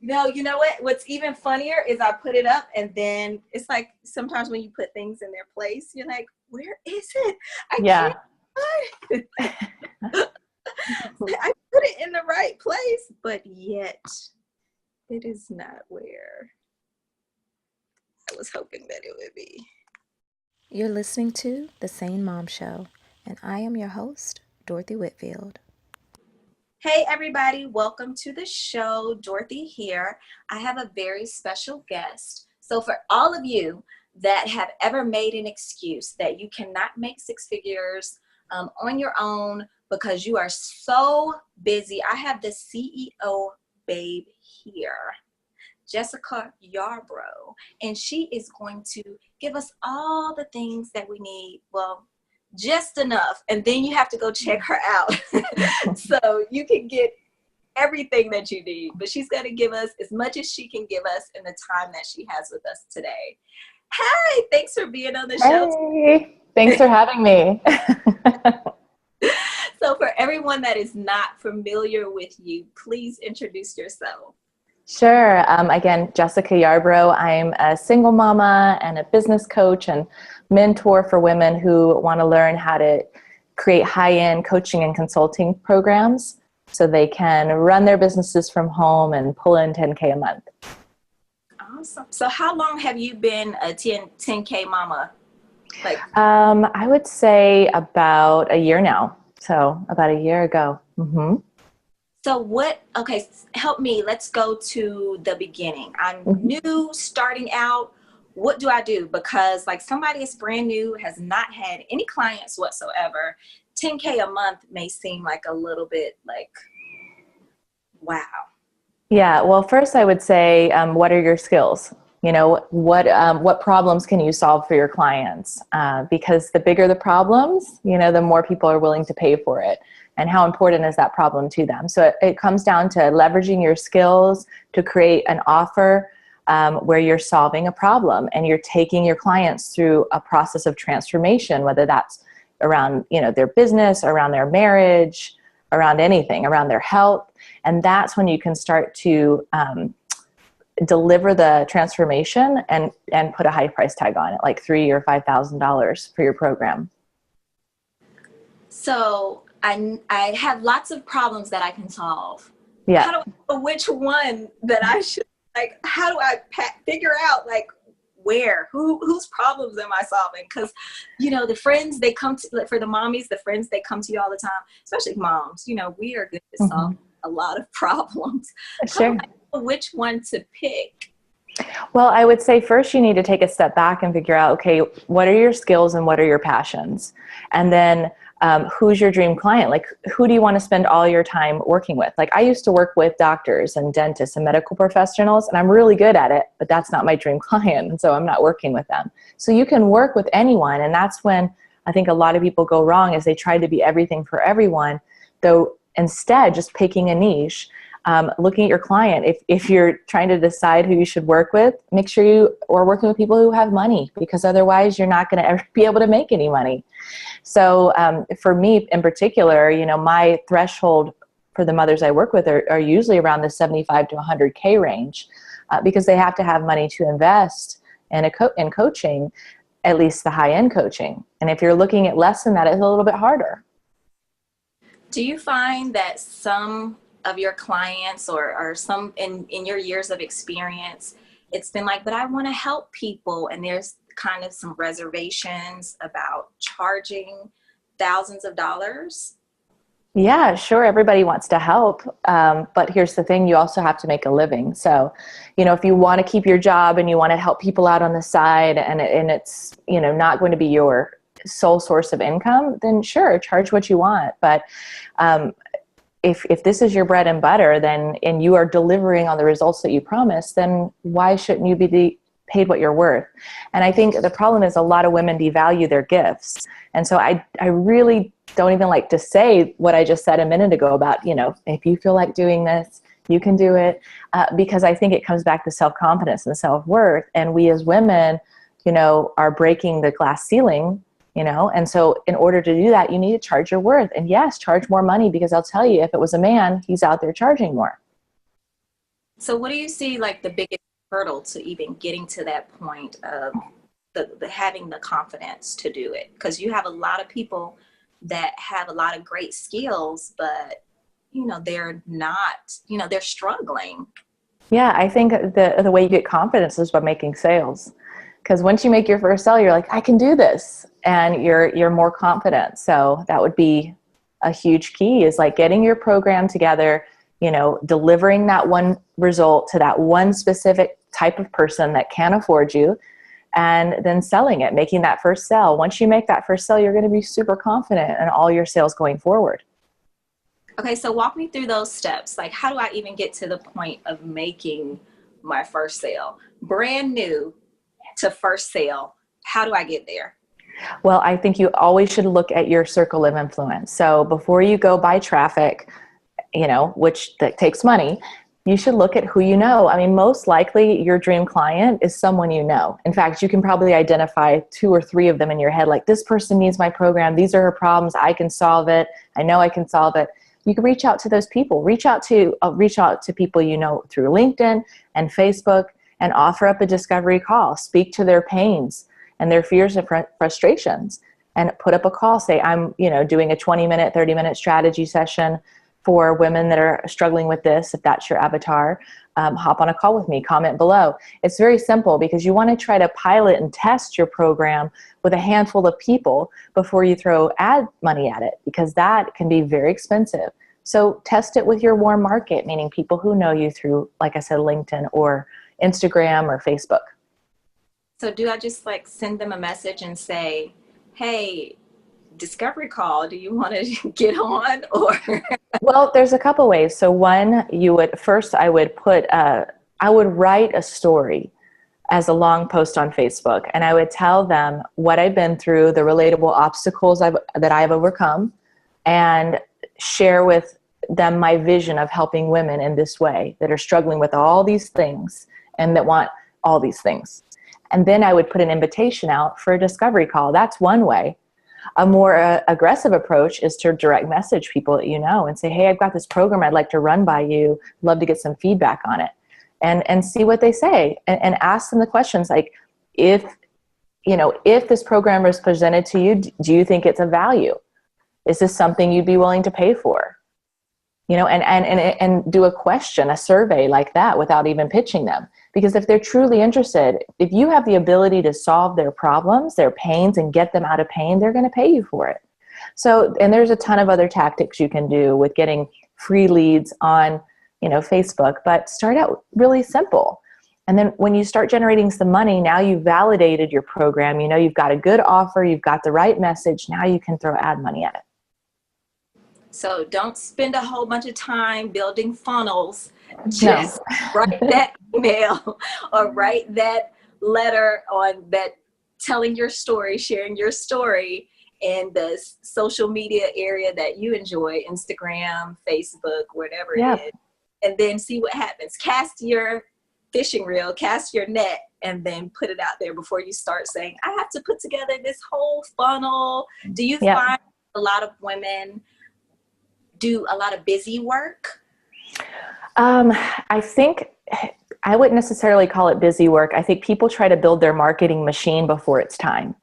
No, you know what? What's even funnier is I put it up and then it's like sometimes when you put things in their place, you're like, where is it? I Yeah. can't find it. I put it in the right place, but yet it is not where I was hoping that it would be. You're listening to The Sane Mom Show, and I am your host, Dorothy Whitfield. Hey everybody, welcome to the show. Dorothy here. I have a very special guest. So for all of you that have ever made an excuse that you cannot make six figures on your own because you are so busy, I have the CEO babe here, Jessica Yarbrough, and she is going to give us all the things that we need. Well, just enough, and then you have to go check her out so you can get everything that you need, but she's going to give us as much as she can give us in the time that she has with us today. Hey, thanks for being on the show. Hey, thanks for having me. So for everyone that is not familiar with you, please introduce yourself. Sure. Again, Jessica Yarbrough. I'm a single mama and a business coach and mentor for women who want to learn how to create high-end coaching and consulting programs so they can run their businesses from home and pull in $10K a month. Awesome. So how long have you been a 10K mama? I would say about a year now. So about a year ago. Mm-hmm. So help me. Let's go to the beginning. I'm new, starting out. What do I do? Because like somebody is brand new, has not had any clients whatsoever. 10K a month may seem like a little bit like, wow. Yeah. Well, first I would say, what are your skills? You know, what problems can you solve for your clients? Because the bigger the problems, you know, the more people are willing to pay for it. And how important is that problem to them? So it comes down to leveraging your skills to create an offer where you're solving a problem and you're taking your clients through a process of transformation, whether that's around, you know, their business, around their marriage, around anything, around their health. And that's when you can start to deliver the transformation and put a high price tag on it, like $3,000 or $5,000 for your program. So I have lots of problems that I can solve. Yeah. How do I know which one that I should, like, how do I figure out, like, whose problems am I solving? Because, you know, the friends, they come to, like, for the mommies, the friends, they come to you all the time, especially moms. You know, we are good to solve a lot of problems. Sure. How do I know which one to pick? Well, I would say first you need to take a step back and figure out, okay, what are your skills and what are your passions? And then who's your dream client? Like, who do you want to spend all your time working with? Like, I used to work with doctors and dentists and medical professionals, and I'm really good at it, but that's not my dream client. And so I'm not working with them. So you can work with anyone. And that's when I think a lot of people go wrong, is they try to be everything for everyone, though instead just picking a niche. Looking at your client, if you're trying to decide who you should work with, make sure you are working with people who have money, because otherwise you're not going to ever be able to make any money. So for me in particular, you know, my threshold for the mothers I work with are usually around the 75 to 100K range, because they have to have money to invest in in coaching, at least the high-end coaching. And if you're looking at less than that, it's a little bit harder. Do you find that some of your clients or some in your years of experience, it's been like, but I want to help people, and there's kind of some reservations about charging thousands of dollars? Yeah, sure. Everybody wants to help. But here's the thing, you also have to make a living. So, you know, if you want to keep your job and you want to help people out on the side, and it's, you know, not going to be your sole source of income, then sure, charge what you want. But if this is your bread and butter, then, and you are delivering on the results that you promised, then why shouldn't you be paid what you're worth? And I think the problem is a lot of women devalue their gifts. And so I really don't even like to say what I just said a minute ago about, you know, if you feel like doing this, you can do it, because I think it comes back to self-confidence and self-worth. And we as women, you know, are breaking the glass ceiling, you know, and so in order to do that, you need to charge your worth. And yes, charge more money, because I'll tell you, if it was a man, he's out there charging more. So what do you see like the biggest hurdle to even getting to that point of the having the confidence to do it? Because you have a lot of people that have a lot of great skills, but they're not, they're struggling. Yeah, I think the way you get confidence is by making sales. Because once you make your first sale, you're like, I can do this, and you're more confident. So that would be a huge key, is like getting your program together, delivering that one result to that one specific type of person that can afford you, and then selling it, making that first sale. Once you make that first sale, you're going to be super confident in all your sales going forward. Okay, so walk me through those steps. Like, how do I even get to the point of making my first sale? Brand new to first sale. How do I get there? Well, I think you always should look at your circle of influence. So before you go buy traffic, which that takes money, you should look at who you know. I mean, most likely your dream client is someone you know. In fact, you can probably identify 2 or 3 of them in your head, like, this person needs my program. These are her problems. I can solve it. I know I can solve it. You can reach out to those people. Reach out to people through LinkedIn and Facebook, and offer up a discovery call. Speak to their pains and their fears and frustrations, and put up a call. Say, I'm doing a 20-minute, 30-minute strategy session for women that are struggling with this. If that's your avatar, hop on a call with me, comment below. It's very simple, because you want to try to pilot and test your program with a handful of people before you throw ad money at it, because that can be very expensive. So test it with your warm market, meaning people who know you through, like I said, LinkedIn or Instagram or Facebook. So do I just like send them a message and say, hey, discovery call, do you want to get on? Or Well, there's a couple ways. So one, I would write a story as a long post on Facebook, and I would tell them what I've been through, the relatable obstacles that I've overcome, and share with them my vision of helping women in this way that are struggling with all these things and that want all these things. And then I would put an invitation out for a discovery call. That's one way. A more aggressive approach is to direct message people that you know and say, hey, I've got this program I'd like to run by you. Love to get some feedback on it. And see what they say, and ask them the questions like, if this program is presented to you, do you think it's of value? Is this something you'd be willing to pay for? And do a survey like that without even pitching them. Because if they're truly interested, if you have the ability to solve their problems, their pains, and get them out of pain, they're going to pay you for it. So, and there's a ton of other tactics you can do with getting free leads on, Facebook, but start out really simple. And then when you start generating some money, now you've validated your program, you've got a good offer, you've got the right message, now you can throw ad money at it. So don't spend a whole bunch of time building funnels. Just write that email or write that letter on that, telling your story, sharing your story in the social media area that you enjoy, Instagram, Facebook, whatever it is, and then see what happens. Cast your fishing reel, cast your net, and then put it out there before you start saying, I have to put together this whole funnel. Do you find a lot of women do a lot of busy work? I think I wouldn't necessarily call it busy work. I think people try to build their marketing machine before it's time.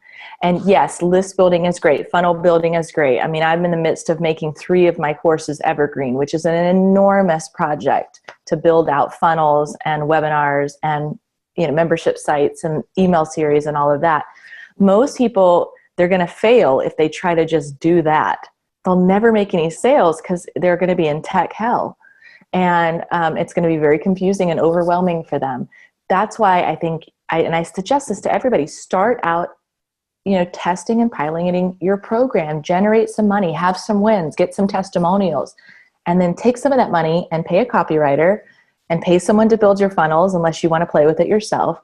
And yes, list building is great. Funnel building is great. I mean, I'm in the midst of making 3 of my courses evergreen, which is an enormous project to build out funnels and webinars and, membership sites and email series and all of that. Most people, they're going to fail if they try to just do that. They'll never make any sales because they're going to be in tech hell. And it's going to be very confusing and overwhelming for them. That's why I think, I suggest this to everybody, start out, testing and piloting your program, generate some money, have some wins, get some testimonials, and then take some of that money and pay a copywriter and pay someone to build your funnels, unless you want to play with it yourself.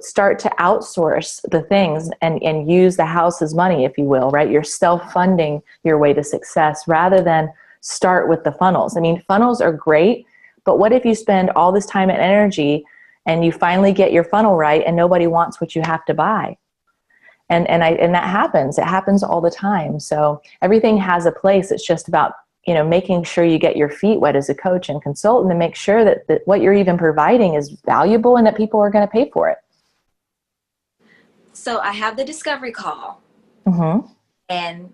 Start to outsource the things and use the house's money, if you will, right? You're self-funding your way to success rather than start with the funnels. I mean, funnels are great, but what if you spend all this time and energy and you finally get your funnel right and nobody wants what you have to buy? And that happens. It happens all the time. So everything has a place. It's just about, making sure you get your feet wet as a coach and consultant to make sure that what you're even providing is valuable and that people are going to pay for it. So I have the discovery call, Mm-hmm. and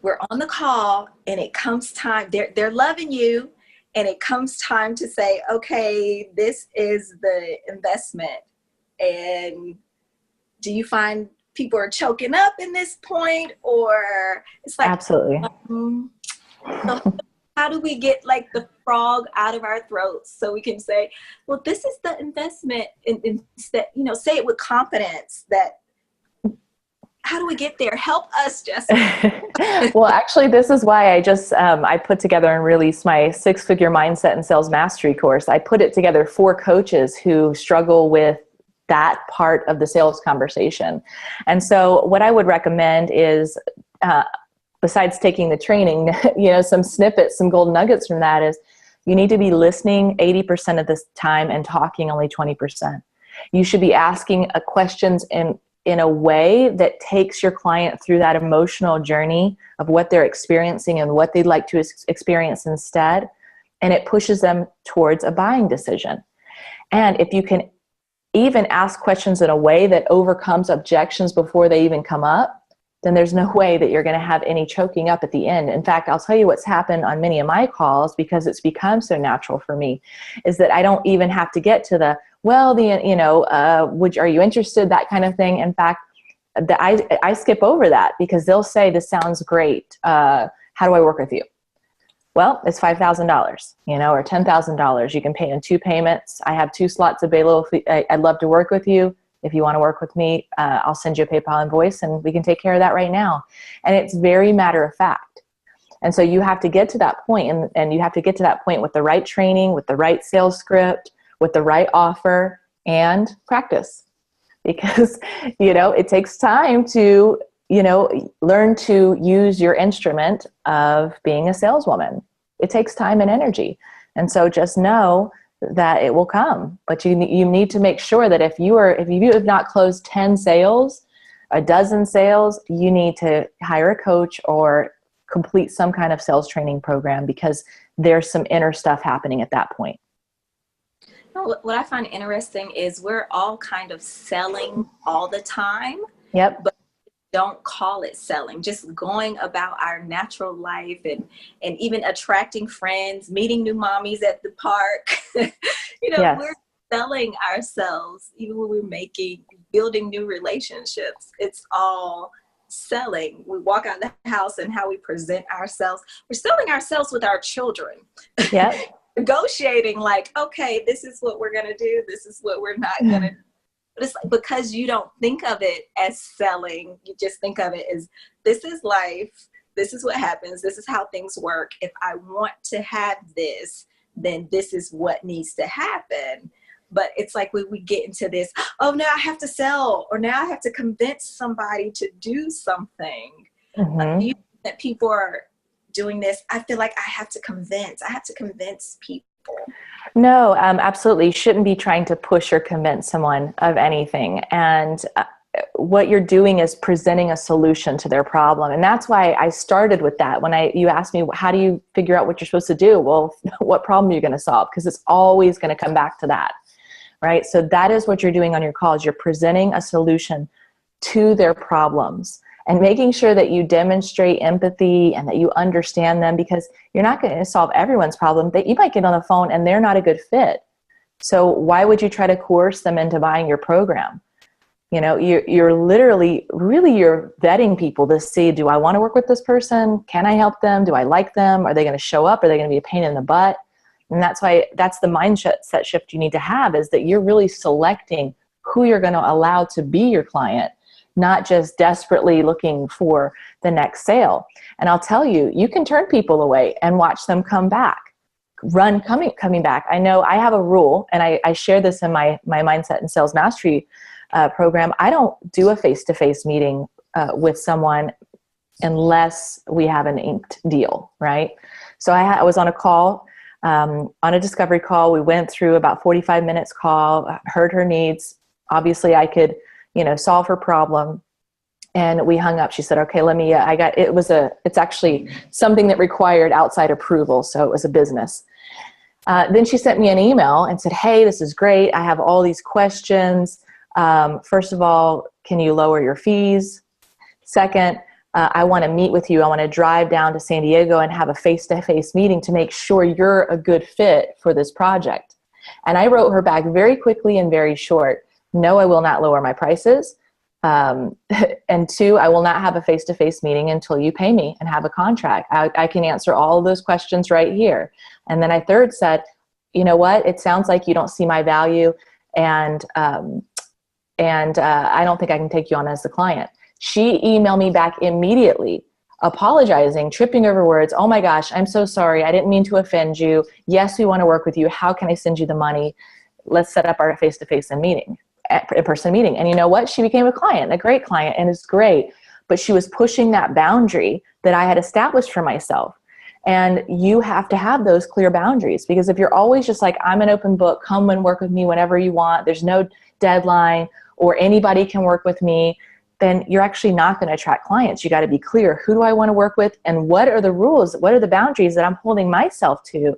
we're on the call, and it comes time, they're loving you, and it comes time to say, okay, this is the investment. And do you find people are choking up in this point, or it's like, Absolutely. So how do we get like the frog out of our throats so we can say, well, this is the investment, instead, say it with confidence. That how do we get there? Help us, Jessica. Well, actually, this is why I put together and released my 6-figure mindset and sales mastery course. I put it together for coaches who struggle with that part of the sales conversation. And so what I would recommend is, besides taking the training, some snippets, some golden nuggets from that is you need to be listening 80% of the time and talking only 20%. You should be asking questions in a way that takes your client through that emotional journey of what they're experiencing and what they'd like to experience instead. And it pushes them towards a buying decision. And if you can even ask questions in a way that overcomes objections before they even come up, then there's no way that you're going to have any choking up at the end. In fact, I'll tell you what's happened on many of my calls, because it's become so natural for me, is that I don't even have to get to the, are you interested? That kind of thing. In fact, I skip over that, because they'll say, this sounds great. How do I work with you? Well, it's $5,000, or $10,000. You can pay in 2 payments. I have 2 slots available. I'd love to work with you. If you want to work with me, I'll send you a PayPal invoice and we can take care of that right now. And it's very matter of fact. And so you have to get to that point, and you have to get to that point with the right training, with the right sales script, with the right offer, and practice. Because, it takes time to, learn to use your instrument of being a saleswoman. It takes time and energy. And so just know that it will come, but you need to make sure that if you have not closed 10 sales, a dozen sales, you need to hire a coach or complete some kind of sales training program, because there's some inner stuff happening at that point. What I find interesting is we're all kind of selling all the time. Yep. But don't call it selling, just going about our natural life, and even attracting friends, meeting new mommies at the park. Yes. We're selling ourselves, even when we're building new relationships. It's all selling. We walk out of the house and how we present ourselves. We're selling ourselves with our children. Yep. Negotiating like, okay, this is what we're going to do. This is what we're not going to do. But it's like, because you don't think of it as selling, you just think of it as, this is life. This is what happens. This is how things work. If I want to have this, then this is what needs to happen. But it's like we get into this, oh, now I have to sell, or now I have to convince somebody to do something. Mm-hmm. You think that people are doing this, I feel like I have to convince people. No, absolutely. You shouldn't be trying to push or convince someone of anything. And what you're doing is presenting a solution to their problem. And that's why I started with that. When you asked me, how do you figure out what you're supposed to do? Well, what problem are you going to solve? Because it's always going to come back to that, right? So that is what you're doing on your calls. You're presenting a solution to their problems and making sure that you demonstrate empathy and that you understand them, because you're not going to solve everyone's problem. That you might get on the phone and they're not a good fit. So why would you try to coerce them into buying your program? You're literally, really, you're vetting people to see, do I want to work with this person? Can I help them? Do I like them? Are they going to show up? Are they going to be a pain in the butt? And that's the mindset shift you need to have, is that you're really selecting who you're going to allow to be your client, not just desperately looking for the next sale. And I'll tell you, you can turn people away and watch them come back, coming back. I know I have a rule, and I share this in my mindset and sales mastery program. I don't do a face-to-face meeting with someone unless we have an inked deal, right? So I was on a call, on a discovery call. We went through about 45 minutes call, heard her needs. Obviously I could, solve her problem. And we hung up. She said, okay, it's actually something that required outside approval. So it was a business. Then she sent me an email and said, hey, this is great. I have all these questions. First of all, can you lower your fees? Second, I want to meet with you. I want to drive down to San Diego and have a face-to-face meeting to make sure you're a good fit for this project. And I wrote her back very quickly and very short. No, I will not lower my prices. And two, I will not have a face-to-face meeting until you pay me and have a contract. I can answer all of those questions right here. And then I third said, you know what? It sounds like you don't see my value, and I don't think I can take you on as a client. She emailed me back immediately, apologizing, tripping over words. Oh my gosh, I'm so sorry. I didn't mean to offend you. Yes, we want to work with you. How can I send you the money? Let's set up our face-to-face in-person meeting. And you know what? She became a client, a great client, and it's great. But she was pushing that boundary that I had established for myself. And you have to have those clear boundaries, because if you're always just like, I'm an open book, come and work with me whenever you want, there's no deadline, or anybody can work with me, then you're actually not going to attract clients. You got to be clear. Who do I want to work with? And what are the rules? What are the boundaries that I'm holding myself to,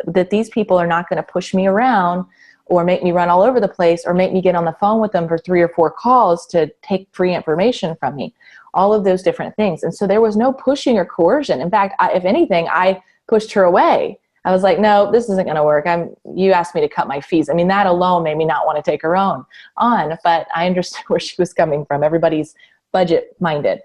that these people are not going to push me around or make me run all over the place or make me get on the phone with them for 3 or 4 calls to take free information from me. All of those different things. And so there was no pushing or coercion. In fact, if anything, I pushed her away. I was like, no, this isn't going to work. You asked me to cut my fees. I mean, that alone made me not want to take her on, but I understood where she was coming from. Everybody's budget minded.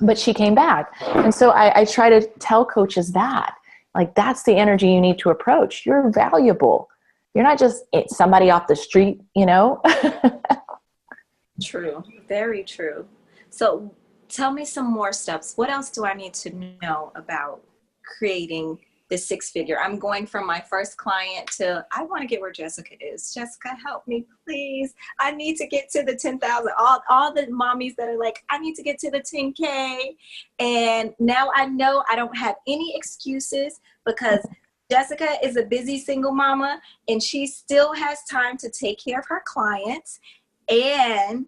But she came back. And so I try to tell coaches that, like, that's the energy you need to approach. You're valuable. You're not just somebody off the street, you know? True. Very true. So tell me some more steps. What else do I need to know about creating this 6-figure? I'm going from my first client to, I want to get where Jessica is. Jessica, help me, please. I need to get to the 10,000. All the mommies that are like, I need to get to the 10K. And now I know I don't have any excuses, because Jessica is a busy single mama and she still has time to take care of her clients and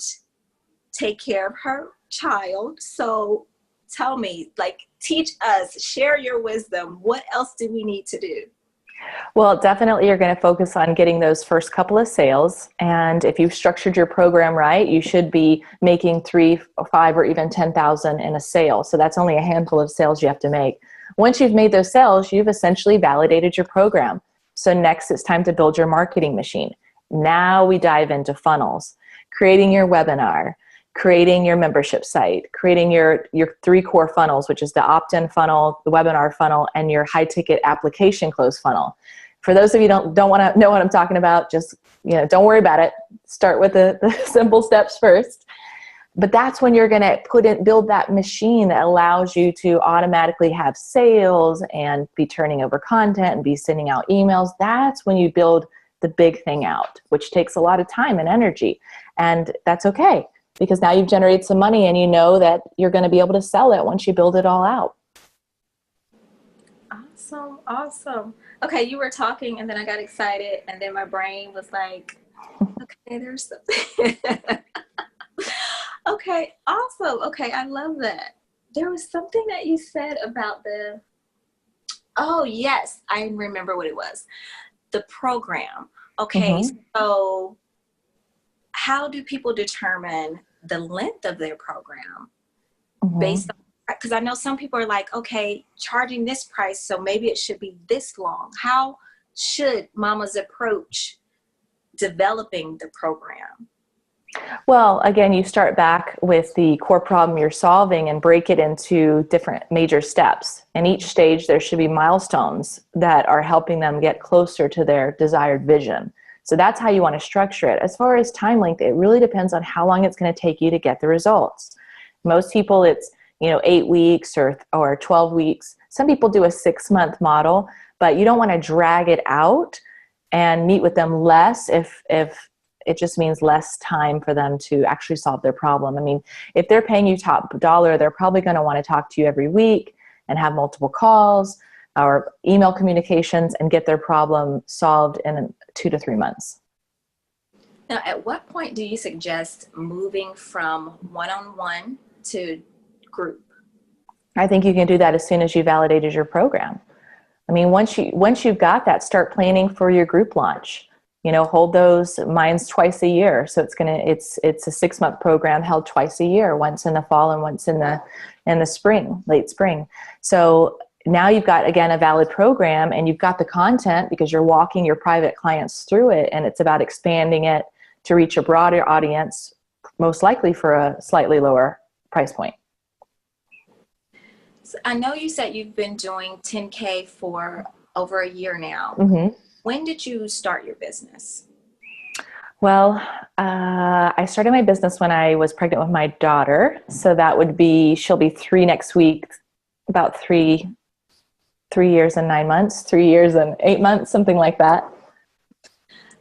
take care of her child. So tell me, like, teach us, share your wisdom. What else do we need to do? Well, definitely you're going to focus on getting those first couple of sales. And if you've structured your program right, you should be making 3 or 5 or even 10,000 in a sale. So that's only a handful of sales you have to make. Once you've made those sales, you've essentially validated your program. So next it's time to build your marketing machine. Now we dive into funnels, creating your webinar, creating your membership site, creating your 3 core funnels, which is the opt-in funnel, the webinar funnel, and your high-ticket application close funnel. For those of you who don't want to know what I'm talking about, just, don't worry about it. Start with the simple steps first. But that's when you're going to build that machine that allows you to automatically have sales and be turning over content and be sending out emails. That's when you build the big thing out, which takes a lot of time and energy. And that's okay, because now you've generated some money and you know that you're going to be able to sell it once you build it all out. Awesome. Okay, you were talking and then I got excited and then my brain was like, okay, there's something. Okay, awesome. Okay, I love that. There was something that you said about oh yes, I remember what it was. The program. Okay, So how do people determine the length of their program based on, because I know some people are like, okay, charging this price, so maybe it should be this long. How should mamas approach developing the program? Well, again, you start back with the core problem you're solving and break it into different major steps. In each stage, there should be milestones that are helping them get closer to their desired vision. So that's how you want to structure it. As far as time length, it really depends on how long it's going to take you to get the results. Most people, it's 8 weeks or 12 weeks. Some people do a 6-month model, but you don't want to drag it out and meet with them less if it just means less time for them to actually solve their problem. I mean, if they're paying you top dollar, they're probably going to want to talk to you every week and have multiple calls or email communications and get their problem solved in 2 to 3 months. Now, at what point do you suggest moving from one-on-one to group? I think you can do that as soon as you validated your program. I mean, once you've got that, start planning for your group launch. Hold those. Mine's twice a year, so it's a 6-month program held twice a year, once in the fall and once in the spring, late spring. So now you've got, again, a valid program, and you've got the content because you're walking your private clients through it, and it's about expanding it to reach a broader audience, most likely for a slightly lower price point. So I know you said you've been doing 10K for over a year now. Mm-hmm. When did you start your business? Well, I started my business when I was pregnant with my daughter. So she'll be 3 next week, about 3 years and 9 months, 3 years and 8 months, something like that.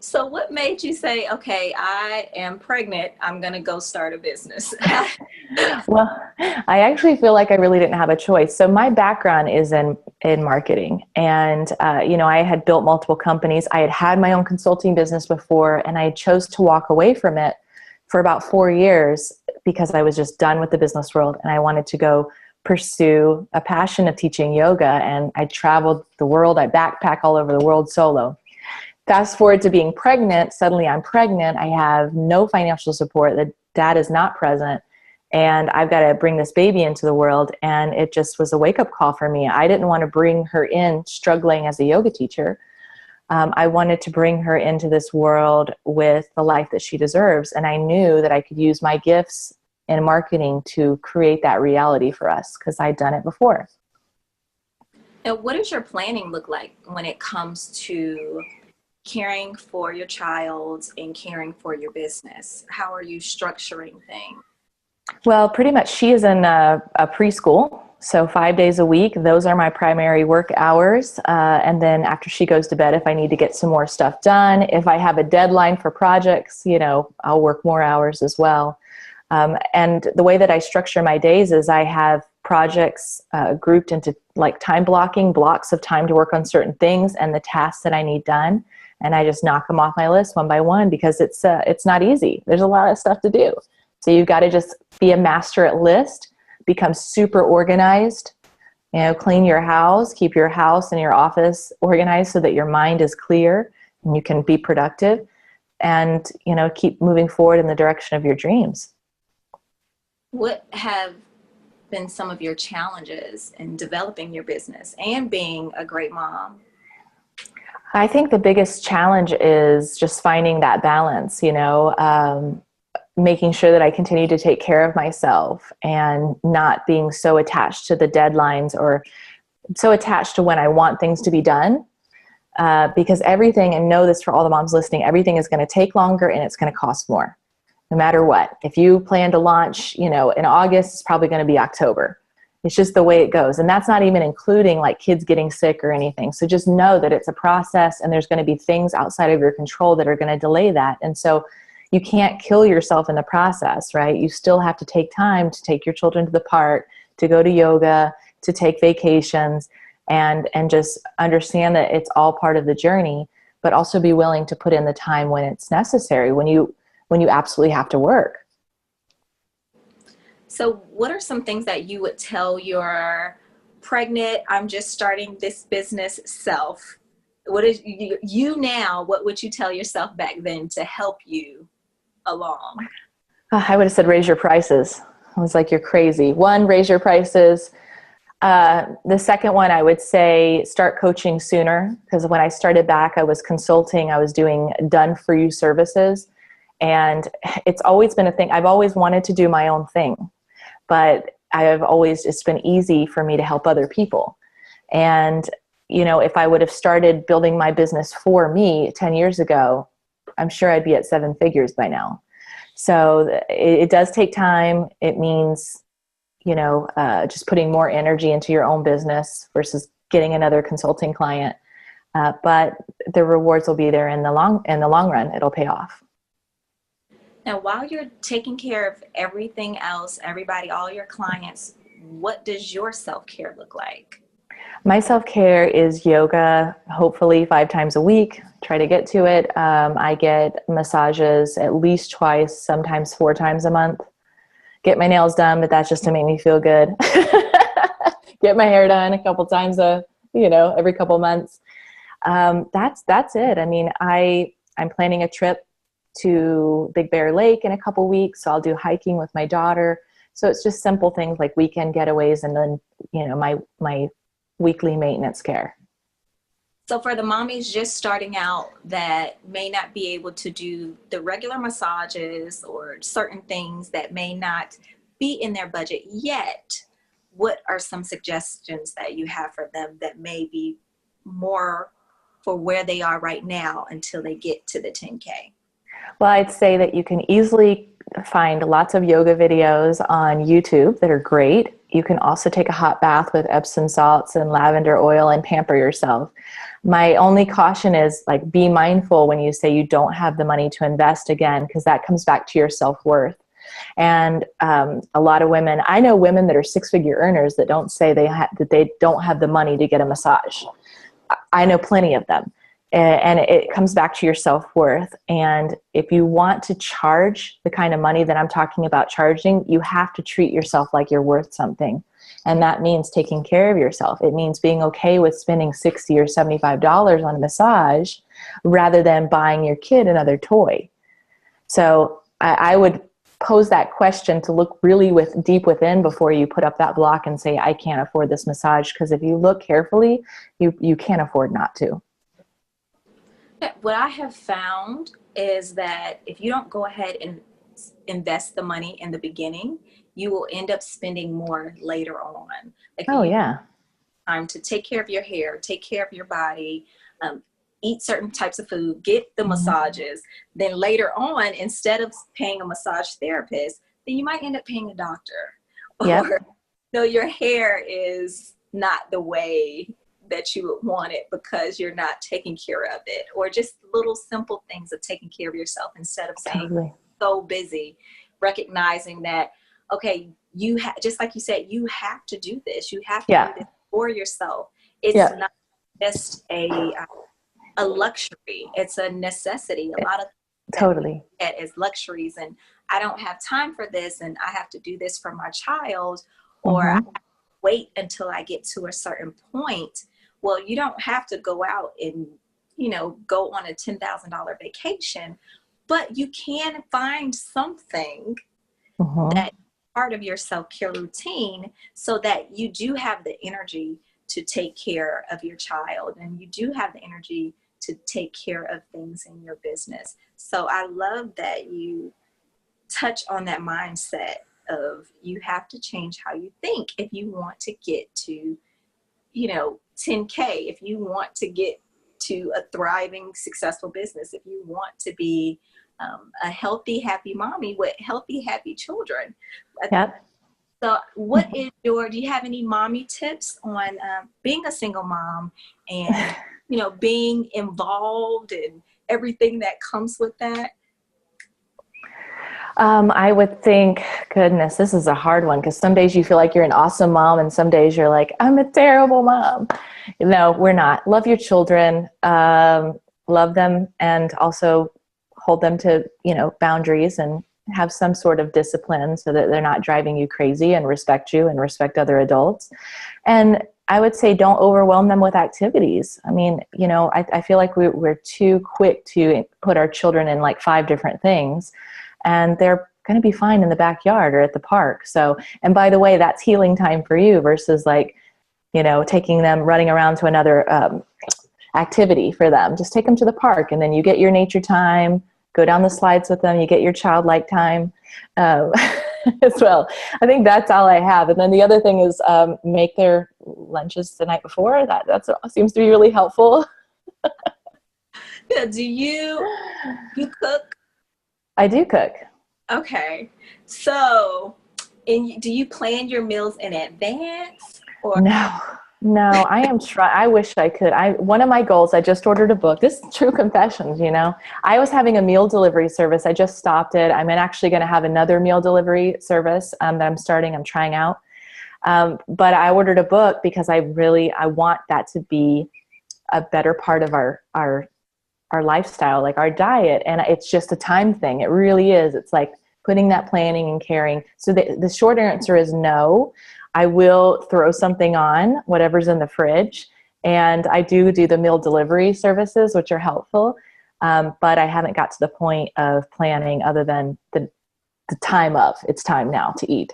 So what made you say, okay, I am pregnant, I'm going to go start a business? Well, I actually feel like I really didn't have a choice. So my background is in marketing, and I had built multiple companies. I had my own consulting business before, and I chose to walk away from it for about 4 years because I was just done with the business world, and I wanted to go pursue a passion of teaching yoga. And I traveled the world. I backpack all over the world solo. Fast forward to being pregnant. Suddenly I'm pregnant. I have no financial support. The dad is not present. And I've got to bring this baby into the world. And it just was a wake-up call for me. I didn't want to bring her in struggling as a yoga teacher. I wanted to bring her into this world with the life that she deserves. And I knew that I could use my gifts in marketing to create that reality for us because I'd done it before. Now, what does your planning look like when it comes to caring for your child and caring for your business? How are you structuring things? Well, pretty much she is in a preschool, so 5 days a week. Those are my primary work hours. And then after she goes to bed, if I need to get some more stuff done, if I have a deadline for projects, I'll work more hours as well. And the way that I structure my days is I have projects grouped into like time blocking, blocks of time to work on certain things and the tasks that I need done. And I just knock them off my list one by one because it's not easy. There's a lot of stuff to do. So you've got to just be a master at list, become super organized, clean your house, keep your house and your office organized so that your mind is clear and you can be productive and, keep moving forward in the direction of your dreams. What have been some of your challenges in developing your business and being a great mom? I think the biggest challenge is just finding that balance, making sure that I continue to take care of myself and not being so attached to the deadlines or so attached to when I want things to be done. Because everything, and know this for all the moms listening, everything is going to take longer and it's going to cost more, no matter what. If you plan to launch, in August, it's probably going to be October. It's just the way it goes. And that's not even including like kids getting sick or anything. So just know that it's a process and there's going to be things outside of your control that are going to delay that. And so you can't kill yourself in the process, right? You still have to take time to take your children to the park, to go to yoga, to take vacations, and just understand that it's all part of the journey, but also be willing to put in the time when it's necessary, when you absolutely have to work. So what are some things that you would tell your pregnant, I'm just starting this business self? What is you now, what would you tell yourself back then to help you along? I would have said, raise your prices. I was like, you're crazy. 1, raise your prices. The second one, I would say, start coaching sooner. Because when I started back, I was consulting. I was doing done-for-you services. And it's always been a thing. I've always wanted to do my own thing. But it's been easy for me to help other people. And, if I would have started building my business for me 10 years ago, I'm sure I'd be at 7 figures by now. So it does take time. It means, just putting more energy into your own business versus getting another consulting client. But the rewards will be there in the long run. It'll pay off. Now, while you're taking care of everything else, everybody, all your clients, what does your self-care look like? My self-care is yoga, hopefully 5 times a week, try to get to it. I get massages at least twice, sometimes 4 times a month. Get my nails done, but that's just to make me feel good. Get my hair done a couple times every couple months. That's it. I mean, I'm planning a trip to Big Bear Lake in a couple weeks. So I'll do hiking with my daughter. So it's just simple things like weekend getaways and then, my weekly maintenance care. So for the mommies just starting out that may not be able to do the regular massages or certain things that may not be in their budget yet, what are some suggestions that you have for them that may be more for where they are right now until they get to the 10K? Well, I'd say that you can easily find lots of yoga videos on YouTube that are great. You can also take a hot bath with Epsom salts and lavender oil and pamper yourself. My only caution is be mindful when you say you don't have the money to invest again, because that comes back to your self-worth. And a lot of women, I know women that are 6-figure earners that don't say that they don't have the money to get a massage. I know plenty of them. And it comes back to your self-worth. And if you want to charge the kind of money that I'm talking about charging, you have to treat yourself like you're worth something. And that means taking care of yourself. It means being okay with spending $60 or $75 on a massage rather than buying your kid another toy. So I would pose that question to look really deep within before you put up that block and say, I can't afford this massage. Because if you look carefully, you can't afford not to. What I have found is that if you don't go ahead and invest the money in the beginning, you will end up spending more later on. Time to take care of your hair, take care of your body, eat certain types of food, get the massages. Then later on, instead of paying a massage therapist, then you might end up paying a doctor. Yep. Or no, your hair is not the way that you would want it because you're not taking care of it, or just little simple things of taking care of yourself instead of saying so busy, recognizing that, okay, just like you said, you have to do this. You have to do this for yourself. It's not just a luxury. It's a necessity. A lot of totally as luxuries, and I don't have time for this, and I have to do this for my child, or I have to wait until I get to a certain point. Well, you don't have to go out and, go on a $10,000 vacation, but you can find something that part of your self-care routine so that you do have the energy to take care of your child, and you do have the energy to take care of things in your business. So I love that you touch on that mindset of you have to change how you think if you want to get to 10K, if you want to get to a thriving, successful business, if you want to be a healthy, happy mommy with healthy, happy children. Yep. So do you have any mommy tips on being a single mom and, being involved and everything that comes with that? I would think, goodness, this is a hard one, because some days you feel like you're an awesome mom and some days you're like, I'm a terrible mom. No, we're not. Love your children, love them, and also hold them to, boundaries, and have some sort of discipline so that they're not driving you crazy, and respect you and respect other adults. And I would say don't overwhelm them with activities. I mean, I feel like we're too quick to put our children in 5 different things, and they're going to be fine in the backyard or at the park. So, and by the way, that's healing time for you versus taking them running around to another activity for them. Just take them to the park, and then you get your nature time, go down the slides with them, you get your childlike time as well. I think that's all I have. And then the other thing is make their lunches the night before. That seems to be really helpful. Yeah, do you cook? I do cook. Okay. So, do you plan your meals in advance? Or No, I am trying. I wish I could. One of my goals, I just ordered a book. This is true confessions, I was having a meal delivery service. I just stopped it. I'm actually going to have another meal delivery service that I'm trying out. But I ordered a book because I want that to be a better part of our our lifestyle, like our diet. And it's just a time thing. It really is. It's like putting that planning and caring. So the short answer is no. I will throw something on, whatever's in the fridge. And I do the meal delivery services, which are helpful. But I haven't got to the point of planning other than the time of it's time now to eat.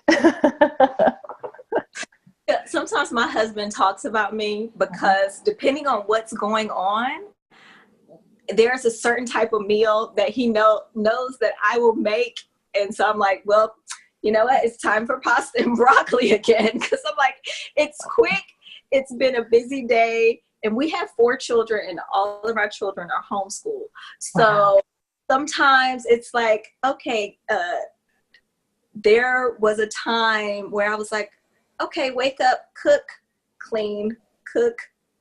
Yeah, sometimes my husband talks about me because depending on what's going on, there's a certain type of meal that he knows that I will make. And so I'm like, well, you know what? It's time for pasta and broccoli again. Because I'm like, it's quick. It's been a busy day. And we have 4 children and all of our children are homeschooled. So sometimes it's like, okay, there was a time where I was like, okay, wake up, cook, clean, cook,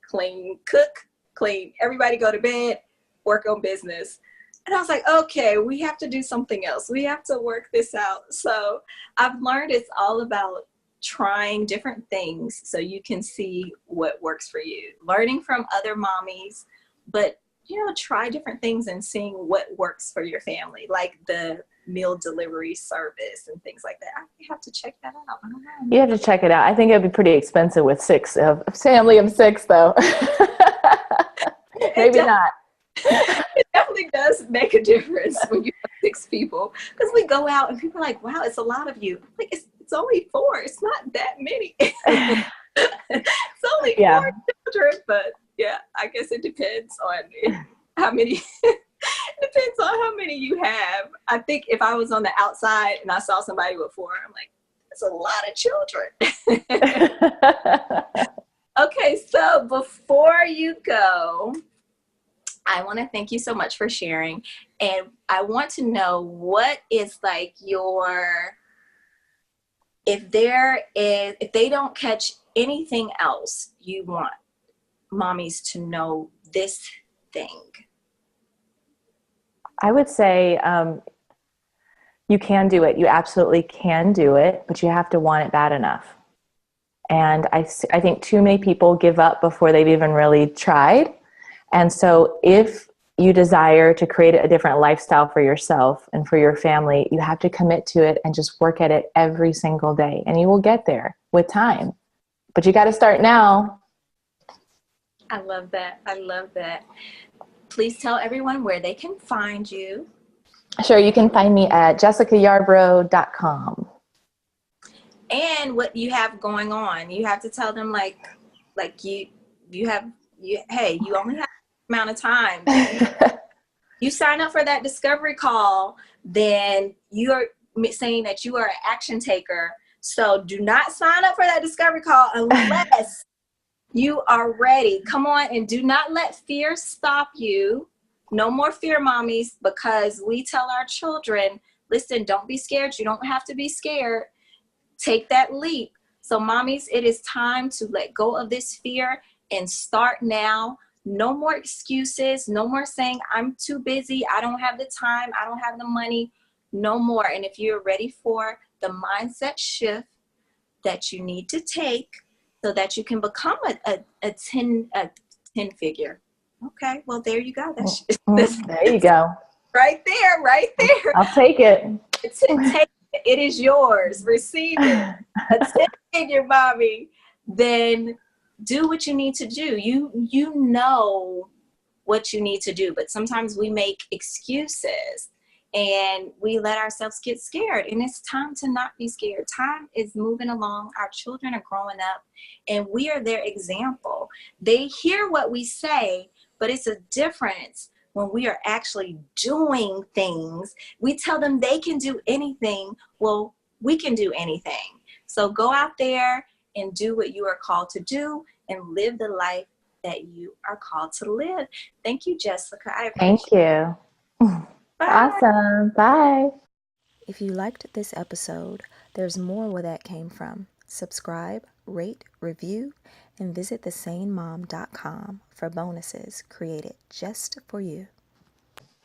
clean, cook, clean. Everybody go to bed, work on business. And I was like, okay, we have to do something else. We have to work this out. So I've learned it's all about trying different things so you can see what works for you. Learning from other mommies, but, try different things and seeing what works for your family, like the meal delivery service and things like that. I have to check that out. I don't know. You have to check it out. I think it'd be pretty expensive with a family of 6, though. Maybe not. It definitely does make a difference when you have 6 people, because we go out and people are like, wow, it's a lot of you. Like, it's only 4. It's not that many. It's only 4 children, but yeah, I guess it depends on how many. Depends on how many you have. I think if I was on the outside and I saw somebody with 4, I'm like, that's a lot of children. Okay, so before you go, I want to thank you so much for sharing. And I want to know what is like if they don't catch anything else, you want mommies to know this thing. I would say you can do it. You absolutely can do it, but you have to want it bad enough. And I think too many people give up before they've even really tried. And so if you desire to create a different lifestyle for yourself and for your family, you have to commit to it and just work at it every single day. And you will get there with time. But you got to start now. I love that. I love that. Please tell everyone where they can find you. Sure, you can find me at jessicayarbrough.com. And what you have going on. You have to tell them like you only have a amount of time. You sign up for that discovery call, then you're saying that you are an action taker. So do not sign up for that discovery call unless you are ready. Come on, and do not let fear stop you. No more fear, mommies, because we tell our children, listen, don't be scared. You don't have to be scared. Take that leap. So mommies, it is time to let go of this fear and start now. No more excuses. No more saying, I'm too busy. I don't have the time. I don't have the money. No more. And if you're ready for the mindset shift that you need to take so that you can become a 10 figure. Okay, well, there you go. There you go. Right there. I'll take it. It is yours. Receive it. A 10 figure, mommy. Then do what you need to do. You know what you need to do, but sometimes we make excuses and we let ourselves get scared. And it's time to not be scared. Time is moving along. Our children are growing up and we are their example. They hear what we say, but it's a difference when we are actually doing things. We tell them they can do anything. Well, we can do anything. So go out there and do what you are called to do and live the life that you are called to live. Thank you, Jessica. Thank you. Bye. Awesome. Bye. If you liked this episode, there's more where that came from. Subscribe, rate, review, and visit thesanemom.com for bonuses created just for you.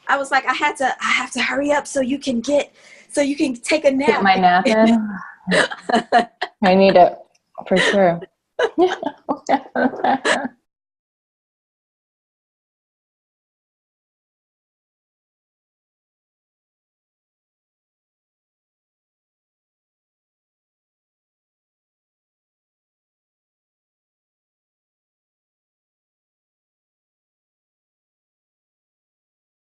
I was like, I have to hurry up so you can take a nap. Get my nap in. I need it for sure.